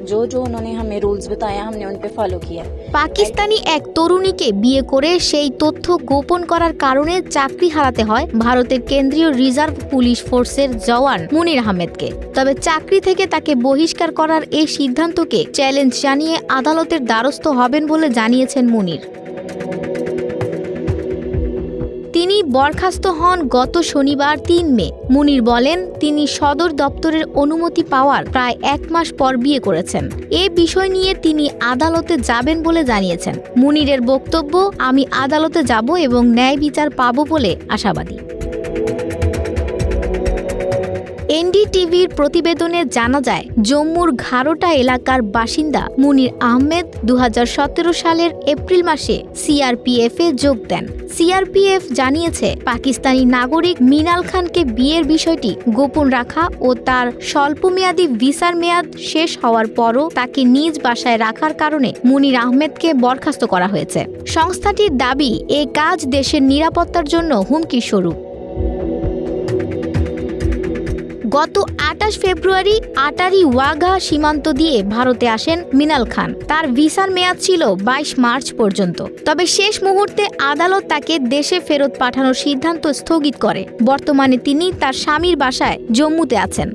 जो जो उन्होंने हमें रूल्स बताया हमने उन पे फॉलो किया। পাকিস্তানি এক তরুণীকে বিয়ে করে সেই তথ্য গোপন করার কারণে চাকরি হারাতে হয় ভারতের কেন্দ্রীয় রিজার্ভ পুলিশ ফোর্সের জওয়ান মুনির আহমেদকে। তবে চাকরি থেকে তাকে বহিষ্কার করার এই সিদ্ধান্তকে চ্যালেঞ্জ জানিয়ে আদালতের দ্বারস্থ হবেন বলে জানিয়েছেন মুনির। তিনি বরখাস্ত হন গত শনিবার ৩ মে। মুনির বলেন তিনি সদর দপ্তরের অনুমতি পাওয়ার প্রায় ১ মাস পর বিয়ে করেছেন। এ বিষয় নিয়ে তিনি আদালতে যাবেন বলে জানিয়েছেন। মুনিরের বক্তব্য, আমি আদালতে যাব এবং ন্যায় বিচার পাব বলে আশাবাদী। এনডিটিভির প্রতিবেদনে জানা যায়, জম্মুর ঘারোটা এলাকার বাসিন্দা মুনির আহমেদ ২০১৭ সালের এপ্রিল মাসে সিআরপিএফে যোগ দেন। সিআরপিএফ জানিয়েছে পাকিস্তানি নাগরিক মিনাল খানকে বিয়ের বিষয়টি গোপন রাখা ও তার স্বল্পমেয়াদী ভিসার মেয়াদ শেষ হওয়ার পরও তাকে নিজ বাসায় রাখার কারণে মুনির আহমেদকে বরখাস্ত করা হয়েছে। সংস্থাটির দাবি, এ কাজ দেশের নিরাপত্তার জন্য হুমকি স্বরূপ। গত ২৮ ফেব্রুয়ারি আটারি ওয়াঘা সীমান্ত দিয়ে ভারতে আসেন মিনাল খান। তার ভিসার মেয়াদ ছিল ২২ মার্চ পর্যন্ত। তবে শেষ মুহূর্তে আদালত তাকে দেশে ফেরত পাঠানোর সিদ্ধান্ত স্থগিত করে। বর্তমানে তিনি তার স্বামীর বাসায় জম্মুতে আছেন।